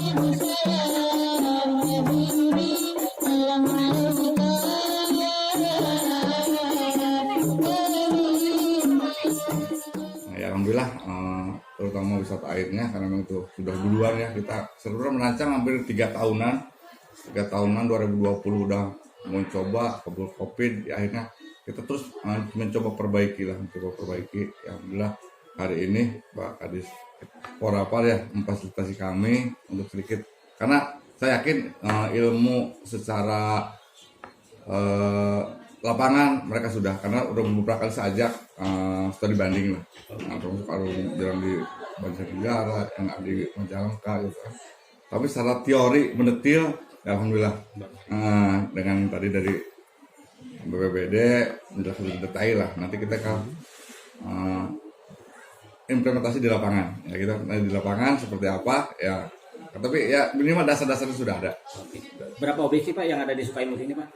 Nah, ya alhamdulillah, terutama wisata airnya karena memang itu sudah duluan ya, kita sebenarnya merancang hampir 3 tahunan 2020 udah mau coba kebul covid, ya akhirnya kita terus mencoba perbaiki. Ya, alhamdulillah hari ini Pak Kadis Porapar ya memfasilitasi kami untuk sedikit, karena saya yakin ilmu secara lapangan mereka sudah, karena udah beberapa kali saya ajak studi banding lah, termasuk jalan di Banjarnegara, yang ada di Majalengka gitu kan. Tapi secara teori mendetil ya alhamdulillah dengan tadi dari BPBD menjelaskan lebih detail lah. Nanti kita akan implementasi di lapangan ya, kita di lapangan seperti apa ya, tapi ya minimal dasar-dasarnya sudah ada. Berapa objek sih Pak yang ada di Sukaimut ini Pak?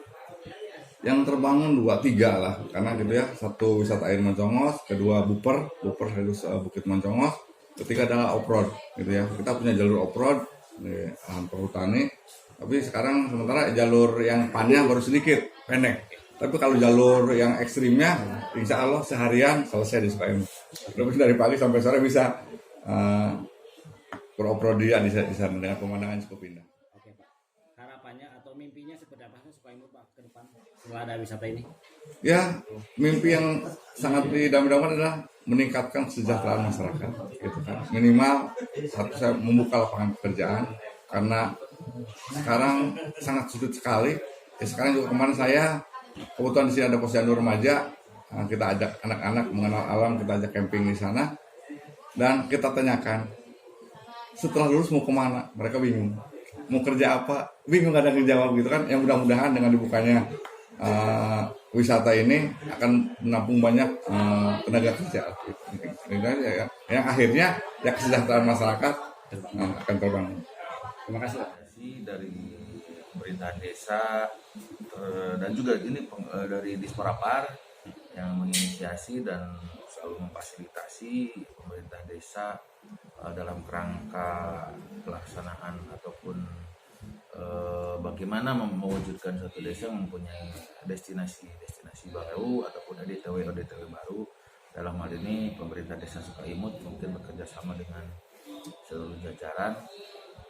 Yang terbangun 2-3 lah, karena gitu ya, satu wisata air Moncongos, kedua Buper harus Bukit Moncongos, ketiga adalah off-road gitu ya. Kita punya jalur off-road di lahan perhutani, tapi sekarang sementara jalur yang panjang baru sedikit pendek. Tapi kalau jalur yang ekstrimnya, insya Allah seharian selesai di Sukaimut. Terus dari pagi sampai sore bisa beroff-road dia di sana dengan pemandangan cukup indah. Oke Pak, harapannya atau mimpinya seperti apa sih Sukaimut Pak ke depan setelah ada wisata ini? Ya, mimpi yang sangat didambakan adalah meningkatkan kesejahteraan masyarakat, gitu kan. Minimal satu, saya membuka lapangan pekerjaan, karena sekarang sangat sulit sekali. Ya, sekarang juga kemarin saya kebetulan di sini ada posyandu remaja, kita ajak anak-anak mengenal alam, kita ajak camping di sana, dan kita tanyakan setelah lulus mau kemana, mereka bingung, mau kerja apa, bingung, gak ada yang jawab gitu kan. Yang mudah-mudahan dengan dibukanya wisata ini akan menampung banyak tenaga kerja ya, yang akhirnya ya kesejahteraan masyarakat akan terbangun. Terima kasih Pak. Dari pemerintah desa dan juga ini dari Disporapar yang menginisiasi dan selalu memfasilitasi pemerintah desa dalam kerangka pelaksanaan ataupun bagaimana mewujudkan suatu desa mempunyai destinasi baru ataupun ODTW baru. Dalam hal ini pemerintah desa Sukaimut mungkin bekerja sama dengan seluruh jajaran,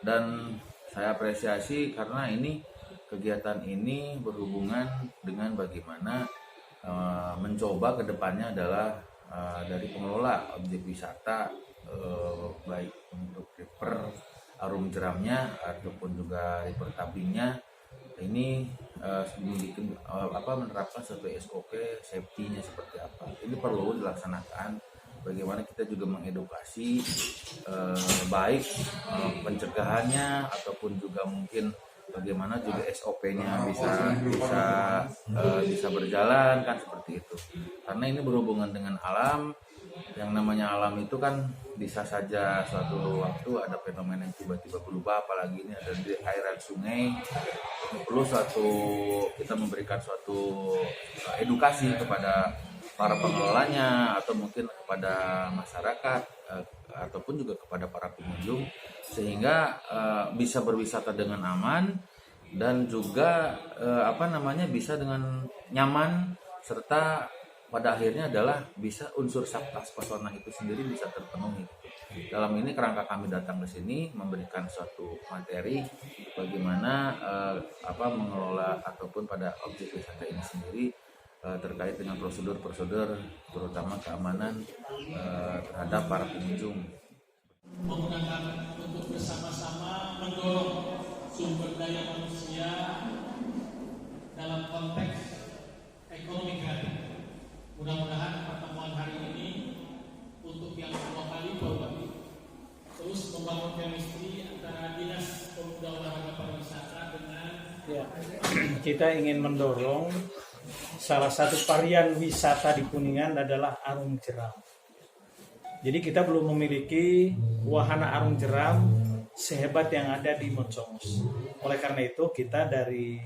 dan saya apresiasi karena ini kegiatan ini berhubungan dengan bagaimana mencoba kedepannya adalah dari pengelola objek wisata, baik untuk river arum jeramnya ataupun juga river tabingnya, ini menerapkan suatu SOP safety-nya seperti apa. Ini perlu dilaksanakan. Bagaimana kita juga mengedukasi baik pencegahannya ataupun juga mungkin bagaimana juga SOP-nya bisa berjalan kan, seperti itu. Karena ini berhubungan dengan alam. Yang namanya alam itu kan bisa saja suatu waktu ada fenomena yang tiba-tiba berubah, apalagi ini ada di airan sungai. Perlu kita memberikan suatu edukasi kepada para pengelolanya atau mungkin kepada masyarakat ataupun juga kepada para pengunjung, sehingga bisa berwisata dengan aman dan juga bisa dengan nyaman, serta pada akhirnya adalah bisa unsur sabtas pesona itu sendiri bisa terpenuhi. Dalam ini kerangka kami datang ke sini memberikan suatu materi bagaimana mengelola ataupun pada objek wisata ini sendiri terkait dengan prosedur-prosedur terutama keamanan terhadap para pengunjung. Menggunakan untuk bersama-sama mendorong sumber daya manusia dalam konteks ekonomi kreatif. Mudah-mudahan pertemuan hari ini untuk yang kedua kali terus membangun chemistry antara Dinas Pemuda Olahraga Pariwisata dengan kita ingin mendorong salah satu varian wisata di Kuningan adalah arung jeram. Jadi kita belum memiliki wahana arung jeram sehebat yang ada di Moncongos. Oleh karena itu kita dari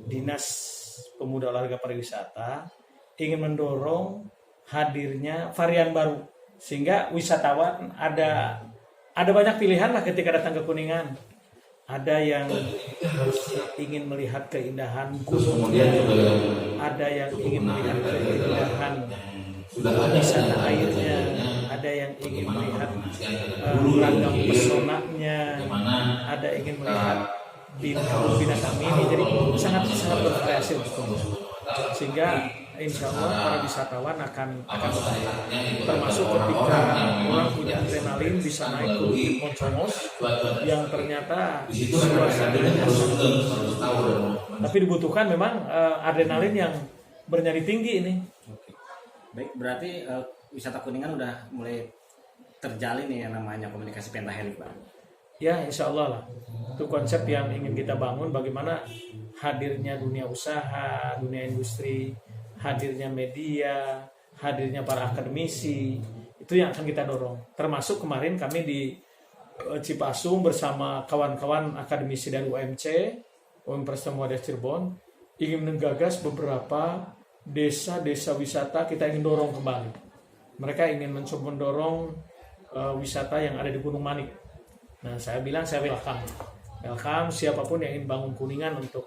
Dinas Pemuda Olahraga Pariwisata ingin mendorong hadirnya varian baru sehingga wisatawan ada banyak pilihan lah ketika datang ke Kuningan. ada yang ingin melihat keindahan gunung, ada yang ingin melihat keindahan wisata airnya, ada yang ingin melihat ragam pesonanya, ada ingin melihat binatang mini. Jadi sangat bervariasi untuk sehingga insya Allah para wisatawan akan termasuk ketika orang punya adrenalin bisa naik ke Bukit Moncongos yang ternyata suasananya tapi dibutuhkan memang adrenalin yang bernyali tinggi ini. Baik, berarti wisata Kuningan udah mulai terjalin nih yang namanya komunikasi pentahelix, Pak. Ya, insya Allah lah. Itu konsep yang ingin kita bangun, bagaimana hadirnya dunia usaha, dunia industri, hadirnya media, hadirnya para akademisi, itu yang akan kita dorong. Termasuk kemarin kami di Cipasung bersama kawan-kawan akademisi dari UMC, Universitas Muhammadiyah Cirebon, ingin menggagas beberapa desa-desa wisata kita ingin dorong kembali. Mereka ingin mencoba mendorong wisata yang ada di Gunung Manik. Nah, saya bilang saya welcome siapapun yang ingin bangun Kuningan untuk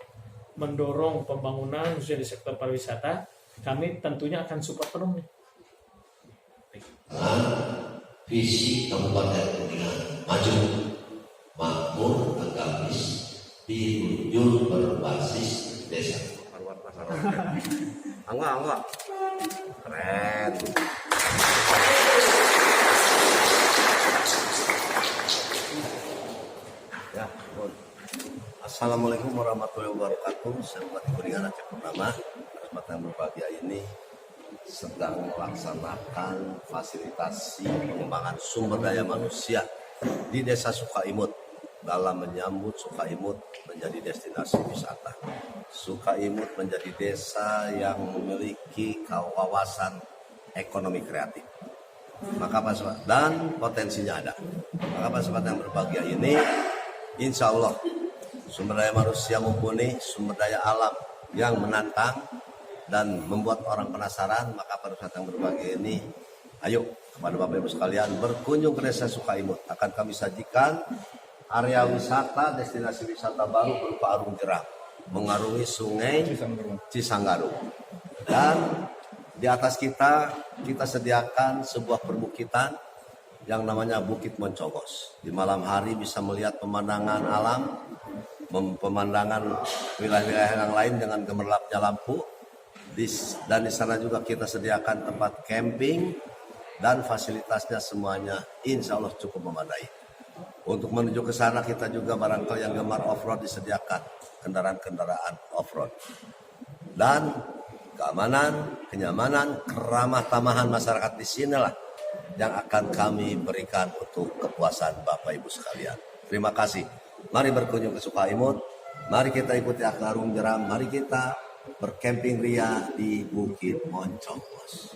mendorong pembangunan khususnya di sektor pariwisata, kami tentunya akan support penuh nih. Visi Kabupaten Kuningan maju, makmur, agamis, dirujul berbasis desa. Angga, keren. Ya, Assalamualaikum warahmatullahi wabarakatuh. Saya Bupati Kuningan Aceh Purnama. Kesempatan yang berbahagia ini sedang melaksanakan fasilitasi pengembangan sumber daya manusia di Desa Sukaimut dalam menyambut Sukaimut menjadi destinasi wisata. Sukaimut menjadi desa yang memiliki kawasan ekonomi kreatif. Dan potensinya ada. Maka kesempatan yang berbahagia ini, insya Allah sumber daya manusia mumpuni, sumber daya alam yang menantang dan membuat orang penasaran. Maka pada saat yang berbahagia ini, ayo kepada Bapak Ibu sekalian berkunjung ke Desa Sukaimut. Akan kami sajikan area wisata, destinasi wisata baru berupa Arung Jeram, mengarungi sungai Cisanggaru. Dan di atas kita sediakan sebuah perbukitan yang namanya Bukit Moncongos. Di malam hari bisa melihat pemandangan alam, pemandangan wilayah-wilayah yang lain dengan gemerlapnya lampu. Dan di sana juga kita sediakan tempat camping dan fasilitasnya semuanya insya Allah cukup memadai. Untuk menuju ke sana kita juga barangkali yang gemar off-road disediakan kendaraan-kendaraan off-road. Dan keamanan, kenyamanan, keramah tamahan masyarakat di sinilah yang akan kami berikan untuk kepuasan Bapak Ibu sekalian. Terima kasih. Mari berkunjung ke Sukaimut, mari kita ikuti Arung Jeram, mari kita berkemping ria di Bukit Moncongos.